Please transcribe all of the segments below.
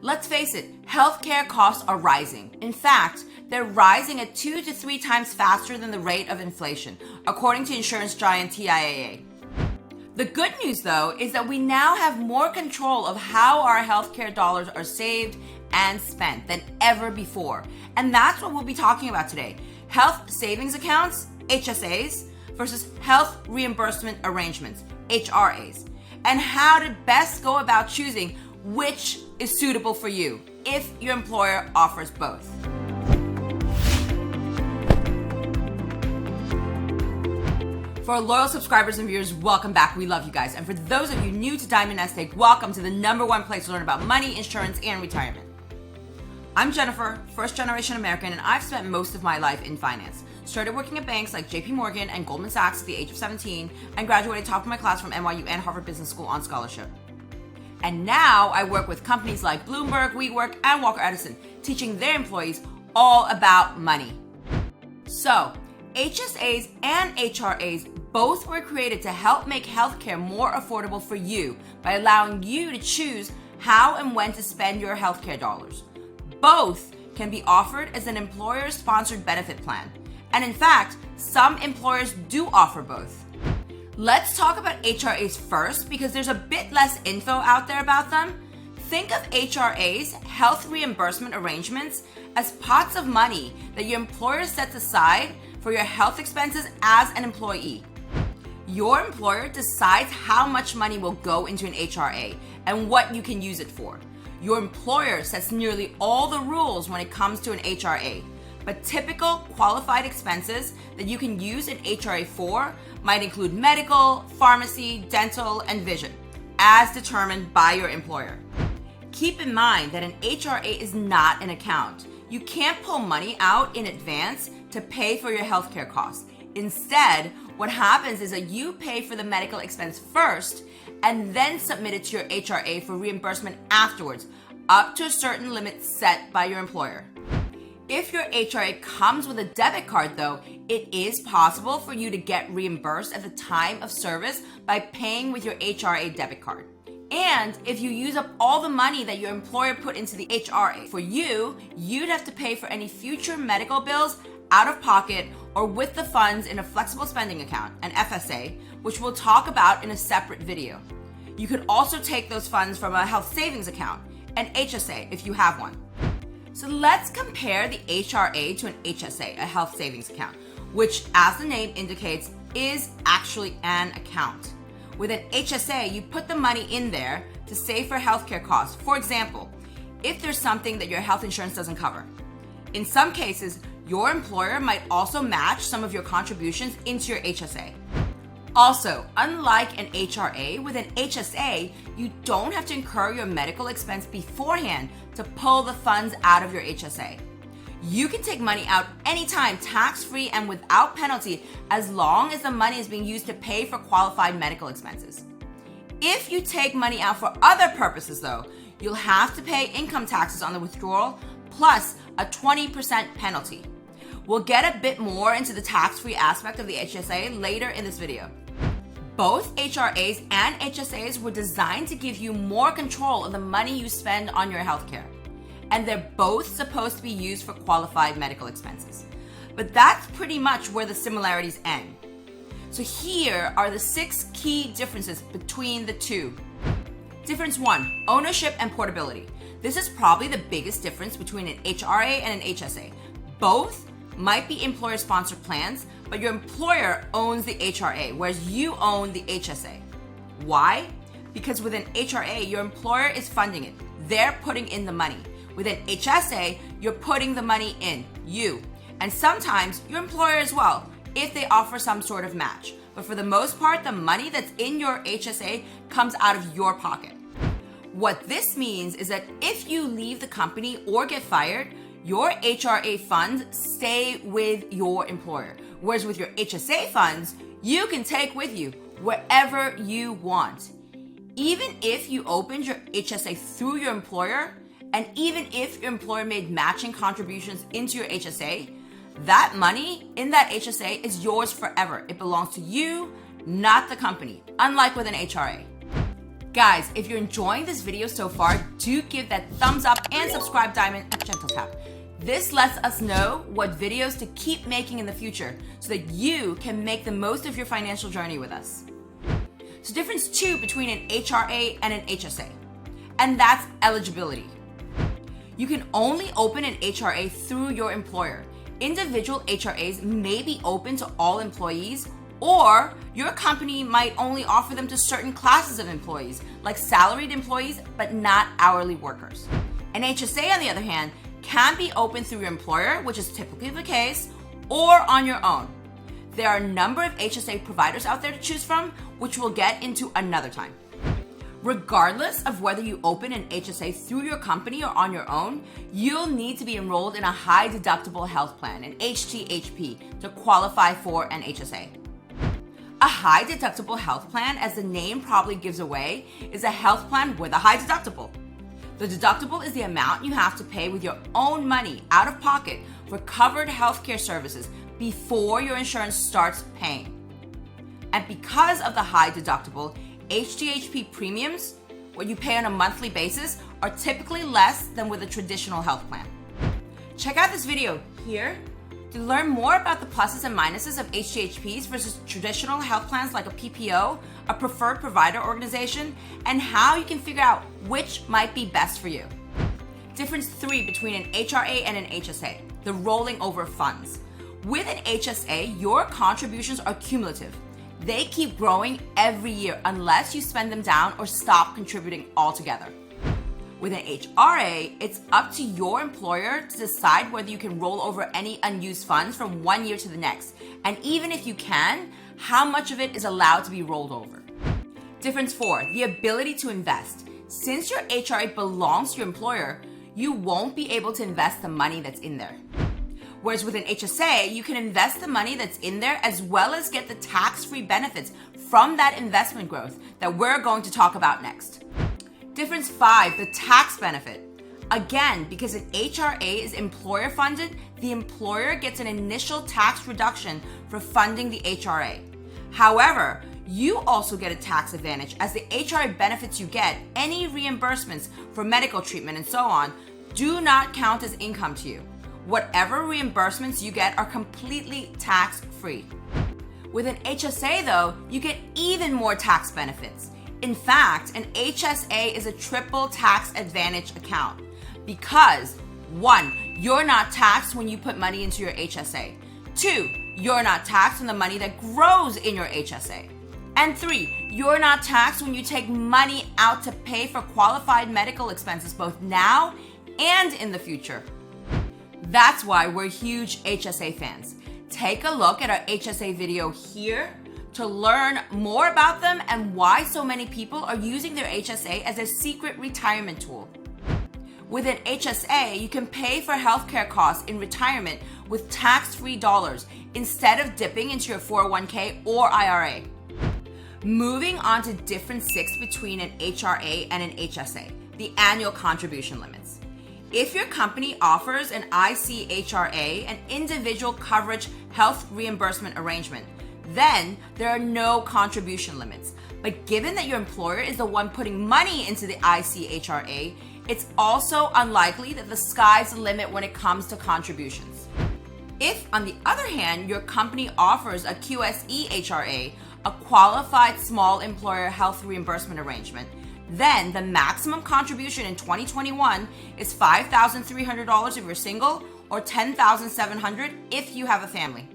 Let's face it, healthcare costs are rising. In fact, they're rising at 2 to 3 times faster than the rate of inflation, according to insurance giant TIAA. The good news, though, is that we now have more control of how our healthcare dollars are saved and spent than ever before. And that's what we'll be talking about today. Health savings accounts, HSAs, versus health reimbursement arrangements, HRAs, and how to best go about choosing which is suitable for you if your employer offers both. For our loyal subscribers and viewers, welcome back. We love you guys. And for those of you new to Diamond NestEgg, welcome to the #1 place to learn about money, insurance, and retirement. I'm Jennifer, first-generation American, and I've spent most of my life in finance. Started working at banks like JP Morgan and Goldman Sachs at the age of 17, and graduated top of my class from NYU and Harvard Business School on scholarship. And now I work with companies like Bloomberg, WeWork, and Walker Edison, teaching their employees all about money. So, HSAs and HRAs both were created to help make healthcare more affordable for you by allowing you to choose how and when to spend your healthcare dollars. Both can be offered as an employer-sponsored benefit plan. And in fact, some employers do offer both. Let's talk about HRAs first because there's a bit less info out there about them. Think of HRAs, health reimbursement arrangements, as pots of money that your employer sets aside for your health expenses as an employee. Your employer decides how much money will go into an HRA and what you can use it for. Your employer sets nearly all the rules when it comes to an HRA, but typical qualified expenses that you can use an HRA for might include medical, pharmacy, dental, and vision, as determined by your employer. Keep in mind that an HRA is not an account. You can't pull money out in advance to pay for your healthcare costs. Instead, what happens is that you pay for the medical expense first and then submit it to your HRA for reimbursement afterwards, up to a certain limit set by your employer. If your HRA comes with a debit card, though, it is possible for you to get reimbursed at the time of service by paying with your HRA debit card. And if you use up all the money that your employer put into the HRA for you, you'd have to pay for any future medical bills out of pocket or with the funds in a flexible spending account, an FSA, which we'll talk about in a separate video. You could also take those funds from a health savings account, an HSA, if you have one. So let's compare the HRA to an HSA, a health savings account, which, as the name indicates, is actually an account. With an HSA, you put the money in there to save for healthcare costs. For example, if there's something that your health insurance doesn't cover. In some cases, your employer might also match some of your contributions into your HSA. Also, unlike an HRA, with an HSA, you don't have to incur your medical expense beforehand to pull the funds out of your HSA. You can take money out anytime, tax-free and without penalty, as long as the money is being used to pay for qualified medical expenses. If you take money out for other purposes, though, you'll have to pay income taxes on the withdrawal, plus a 20% penalty. We'll get a bit more into the tax-free aspect of the HSA later in this video. Both HRAs and HSAs were designed to give you more control of the money you spend on your healthcare. And they're both supposed to be used for qualified medical expenses. But that's pretty much where the similarities end. So here are the 6 key differences between the two. Difference 1, ownership and portability. This is probably the biggest difference between an HRA and an HSA. Both might be employer-sponsored plans, but your employer owns the HRA, whereas you own the HSA. Why? Because with an HRA, your employer is funding it. They're putting in the money. With an HSA, you're putting the money in, you. And sometimes your employer as well, if they offer some sort of match. But for the most part, the money that's in your HSA comes out of your pocket. What this means is that if you leave the company or get fired, your HRA funds stay with your employer. Whereas with your HSA funds, you can take with you wherever you want. Even if you opened your HSA through your employer, and even if your employer made matching contributions into your HSA, that money in that HSA is yours forever. It belongs to you, not the company, unlike with an HRA. Guys, if you're enjoying this video so far, do give that thumbs up and subscribe diamond a gentle tap. This lets us know what videos to keep making in the future so that you can make the most of your financial journey with us. So difference 2 between an HRA and an HSA, and that's eligibility. You can only open an HRA through your employer. Individual HRAs may be open to all employees, or your company might only offer them to certain classes of employees, like salaried employees, but not hourly workers. An HSA, on the other hand, can be open through your employer, which is typically the case, or on your own. There are a number of HSA providers out there to choose from, which we'll get into another time. Regardless of whether you open an HSA through your company or on your own, you'll need to be enrolled in a high-deductible health plan, an HDHP, to qualify for an HSA. A high-deductible health plan, as the name probably gives away, is a health plan with a high deductible. The deductible is the amount you have to pay with your own money out of pocket for covered healthcare services before your insurance starts paying. And because of the high deductible, HDHP premiums, what you pay on a monthly basis, are typically less than with a traditional health plan. Check out this video here to learn more about the pluses and minuses of HDHPs versus traditional health plans like a PPO, a preferred provider organization, and how you can figure out which might be best for you. Difference 3 between an HRA and an HSA, the rolling over funds. With an HSA, your contributions are cumulative. They keep growing every year unless you spend them down or stop contributing altogether. With an HRA, it's up to your employer to decide whether you can roll over any unused funds from one year to the next, and even if you can, how much of it is allowed to be rolled over. Difference 4, the ability to invest. Since your HRA belongs to your employer, you won't be able to invest the money that's in there. Whereas with an HSA, you can invest the money that's in there as well as get the tax-free benefits from that investment growth that we're going to talk about next. Difference 5, the tax benefit. Again, because an HRA is employer funded, the employer gets an initial tax reduction for funding the HRA. However, you also get a tax advantage as the HRA benefits you get, any reimbursements for medical treatment and so on, do not count as income to you. Whatever reimbursements you get are completely tax-free. With an HSA though, you get even more tax benefits. In fact, an HSA is a triple tax advantage account because 1, you're not taxed when you put money into your HSA. 2, you're not taxed on the money that grows in your HSA. And 3, you're not taxed when you take money out to pay for qualified medical expenses both now and in the future. That's why we're huge HSA fans. Take a look at our HSA video here to learn more about them and why so many people are using their HSA as a secret retirement tool. With an HSA, you can pay for healthcare costs in retirement with tax-free dollars instead of dipping into your 401k or IRA. Moving on to difference 6 between an HRA and an HSA, the annual contribution limits. If your company offers an ICHRA, an individual coverage health reimbursement arrangement, then there are no contribution limits. But given that your employer is the one putting money into the ICHRA, it's also unlikely that the sky's the limit when it comes to contributions. If, on the other hand, your company offers a QSE-HRA, a qualified small employer health reimbursement arrangement, then the maximum contribution in 2021 is $5,300 if you're single or $10,700 if you have a family.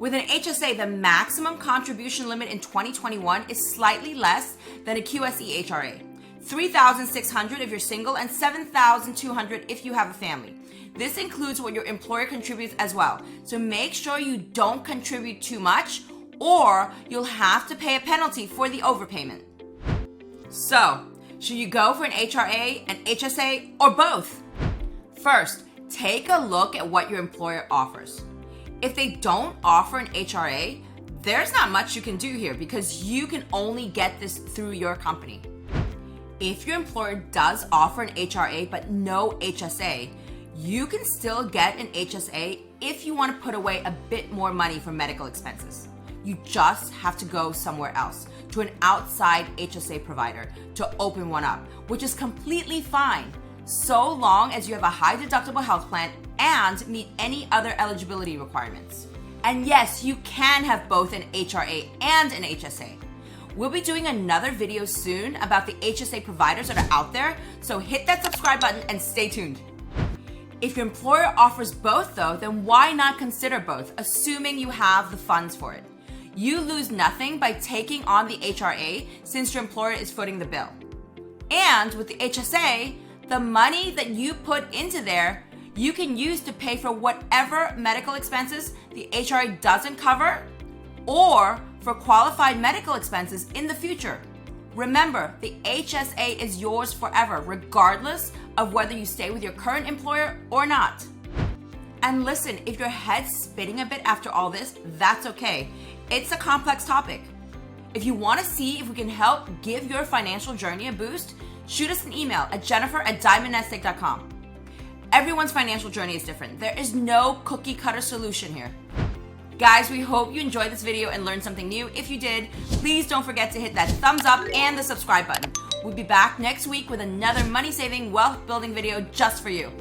With an HSA, the maximum contribution limit in 2021 is slightly less than a QSE HRA. $3,600 if you're single and $7,200 if you have a family. This includes what your employer contributes as well. So make sure you don't contribute too much or you'll have to pay a penalty for the overpayment. So, should you go for an HRA, an HSA, or both? First, take a look at what your employer offers. If they don't offer an HRA, there's not much you can do here because you can only get this through your company. If your employer does offer an HRA but no HSA, you can still get an HSA if you want to put away a bit more money for medical expenses. You just have to go somewhere else to an outside HSA provider to open one up, which is completely fine, so long as you have a high deductible health plan and meet any other eligibility requirements. And yes, you can have both an HRA and an HSA. We'll be doing another video soon about the HSA providers that are out there, so hit that subscribe button and stay tuned. If your employer offers both though, then why not consider both, assuming you have the funds for it? You lose nothing by taking on the HRA since your employer is footing the bill. And with the HSA, the money that you put into there, you can use to pay for whatever medical expenses the HRA doesn't cover or for qualified medical expenses in the future. Remember, the HSA is yours forever, regardless of whether you stay with your current employer or not. And listen, if your head's spinning a bit after all this, that's okay. It's a complex topic. If you want to see if we can help give your financial journey a boost, shoot us an email at jennifer@diamondnestegg.com. Everyone's financial journey is different. There is no cookie cutter solution here. Guys, we hope you enjoyed this video and learned something new. If you did, please don't forget to hit that thumbs up and the subscribe button. We'll be back next week with another money-saving, wealth-building video just for you.